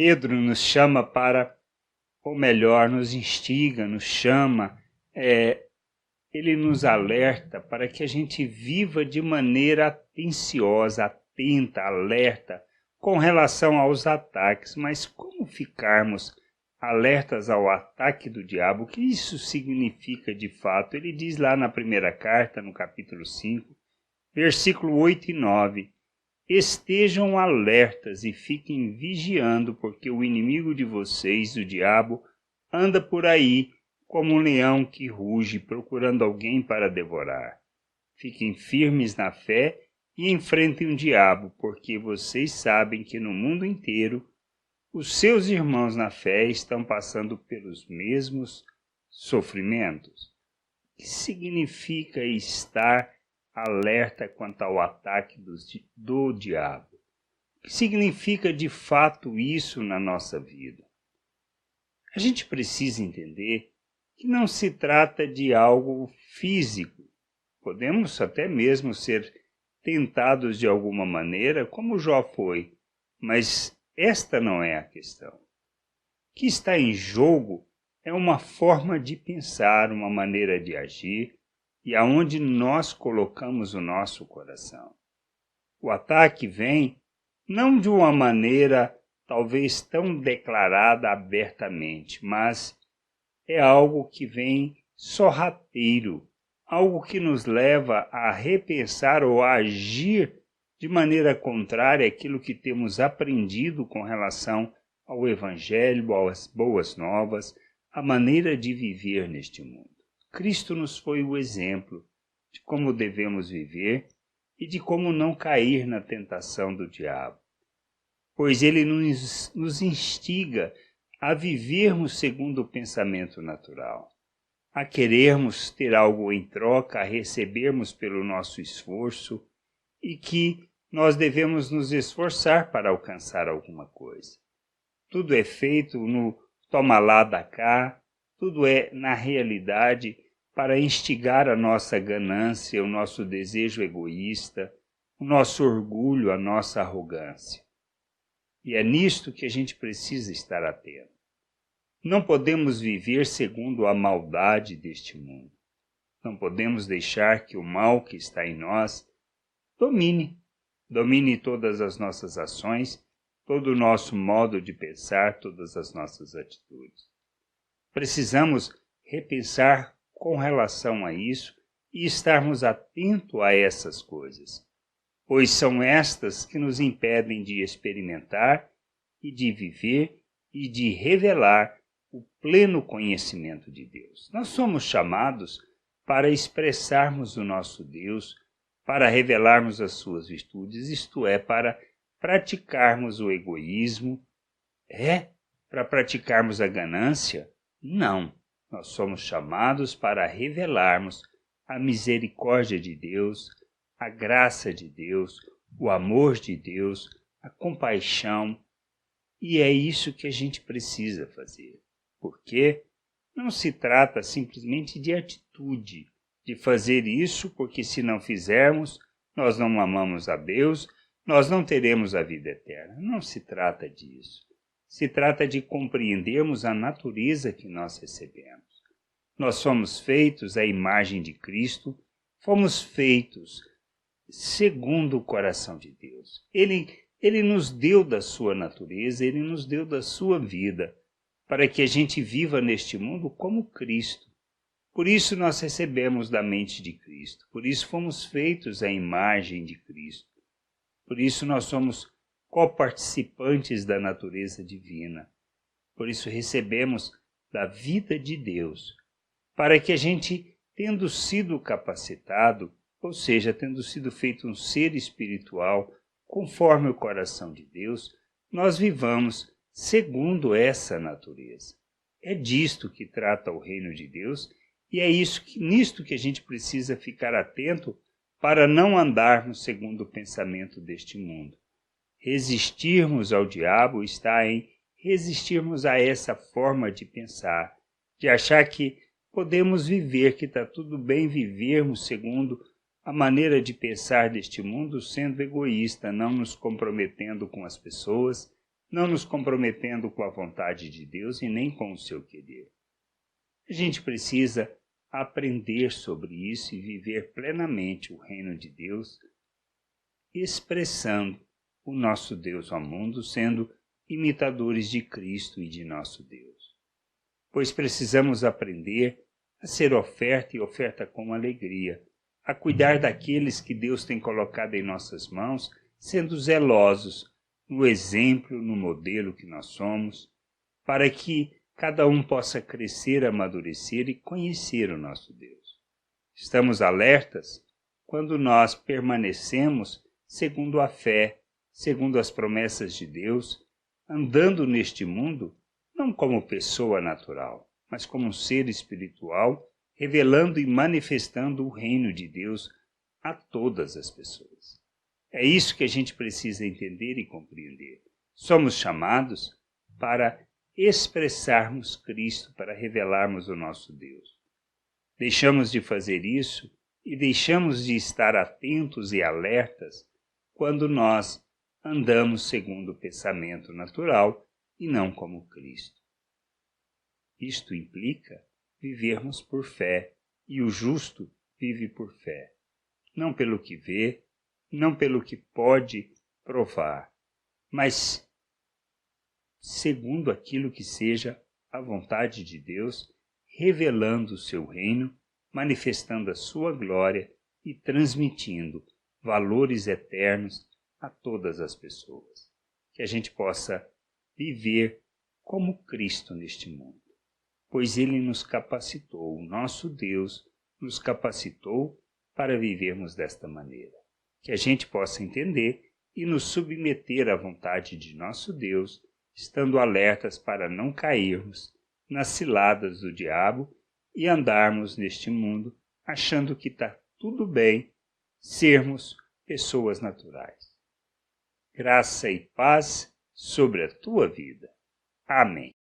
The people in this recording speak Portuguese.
Pedro nos chama para, ou melhor, nos instiga, nos chama, ele nos alerta para que a gente viva de maneira atenciosa, atenta, alerta, com relação aos ataques. Mas como ficarmos alertas ao ataque do diabo? O que isso significa de fato? Ele diz lá na primeira carta, no capítulo 5, versículo 8 e 9, estejam alertas e fiquem vigiando, porque o inimigo de vocês, o diabo, anda por aí como um leão que ruge, procurando alguém para devorar. Fiquem firmes na fé e enfrentem o diabo, porque vocês sabem que no mundo inteiro os seus irmãos na fé estão passando pelos mesmos sofrimentos. O que significa estar alerta quanto ao ataque do diabo? O que significa de fato isso na nossa vida? A gente precisa entender que não se trata de algo físico. Podemos até mesmo ser tentados de alguma maneira, como Jó foi, mas esta não é a questão. O que está em jogo é uma forma de pensar, uma maneira de agir, e aonde nós colocamos o nosso coração. O ataque vem não de uma maneira talvez tão declarada abertamente, mas é algo que vem sorrateiro, algo que nos leva a repensar ou a agir de maneira contrária àquilo que temos aprendido com relação ao Evangelho, às boas novas, à maneira de viver neste mundo. Cristo nos foi o exemplo de como devemos viver e de como não cair na tentação do diabo, pois ele nos instiga a vivermos segundo o pensamento natural, a querermos ter algo em troca, a recebermos pelo nosso esforço e que nós devemos nos esforçar para alcançar alguma coisa. Tudo é feito no toma lá da cá, tudo é, na realidade, para instigar a nossa ganância, o nosso desejo egoísta, o nosso orgulho, a nossa arrogância. E é nisto que a gente precisa estar atento. Não podemos viver segundo a maldade deste mundo. Não podemos deixar que o mal que está em nós domine todas as nossas ações, todo o nosso modo de pensar, todas as nossas atitudes. Precisamos repensar com relação a isso e estarmos atentos a essas coisas, pois são estas que nos impedem de experimentar e de viver e de revelar o pleno conhecimento de Deus. Nós somos chamados para expressarmos o nosso Deus, para revelarmos as suas virtudes, isto é, para praticarmos o egoísmo. Para praticarmos a ganância? Não. Nós somos chamados para revelarmos a misericórdia de Deus, a graça de Deus, o amor de Deus, a compaixão. E é isso que a gente precisa fazer. Porque não se trata simplesmente de atitude, de fazer isso porque se não fizermos, nós não amamos a Deus, nós não teremos a vida eterna. Não se trata disso. Se trata de compreendermos a natureza que nós recebemos. Nós somos feitos à imagem de Cristo, fomos feitos segundo o coração de Deus. Ele nos deu da sua natureza, ele nos deu da sua vida, para que a gente viva neste mundo como Cristo. Por isso nós recebemos da mente de Cristo, por isso fomos feitos à imagem de Cristo. Por isso nós somos coparticipantes da natureza divina. Por isso recebemos da vida de Deus, para que a gente, tendo sido capacitado, ou seja, tendo sido feito um ser espiritual, conforme o coração de Deus, nós vivamos segundo essa natureza. É disto que trata o reino de Deus e é nisto que a gente precisa ficar atento para não andarmos segundo o pensamento deste mundo. Resistirmos ao diabo está em resistirmos a essa forma de pensar, de achar que podemos viver, que está tudo bem vivermos segundo a maneira de pensar deste mundo, sendo egoísta, não nos comprometendo com as pessoas, não nos comprometendo com a vontade de Deus e nem com o seu querer. A gente precisa aprender sobre isso e viver plenamente o reino de Deus, expressando o nosso Deus ao mundo, sendo imitadores de Cristo e de nosso Deus. Pois precisamos aprender a ser oferta e oferta com alegria, a cuidar daqueles que Deus tem colocado em nossas mãos, sendo zelosos no exemplo, no modelo que nós somos, para que cada um possa crescer, amadurecer e conhecer o nosso Deus. Estamos alertas quando nós permanecemos segundo a fé, segundo as promessas de Deus, andando neste mundo não como pessoa natural, mas como um ser espiritual, revelando e manifestando o reino de Deus a todas as pessoas. É isso que a gente precisa entender e compreender. Somos chamados para expressarmos Cristo, para revelarmos o nosso Deus. Deixamos de fazer isso e deixamos de estar atentos e alertas quando nós andamos segundo o pensamento natural e não como Cristo. Isto implica vivermos por fé, e o justo vive por fé, não pelo que vê, não pelo que pode provar, mas segundo aquilo que seja a vontade de Deus, revelando o seu reino, manifestando a sua glória e transmitindo valores eternos a todas as pessoas. Que a gente possa viver como Cristo neste mundo, pois Ele nos capacitou, o nosso Deus nos capacitou para vivermos desta maneira. Que a gente possa entender e nos submeter à vontade de nosso Deus, estando alertas para não cairmos nas ciladas do diabo e andarmos neste mundo achando que está tudo bem sermos pessoas naturais. Graça e paz sobre a tua vida. Amém.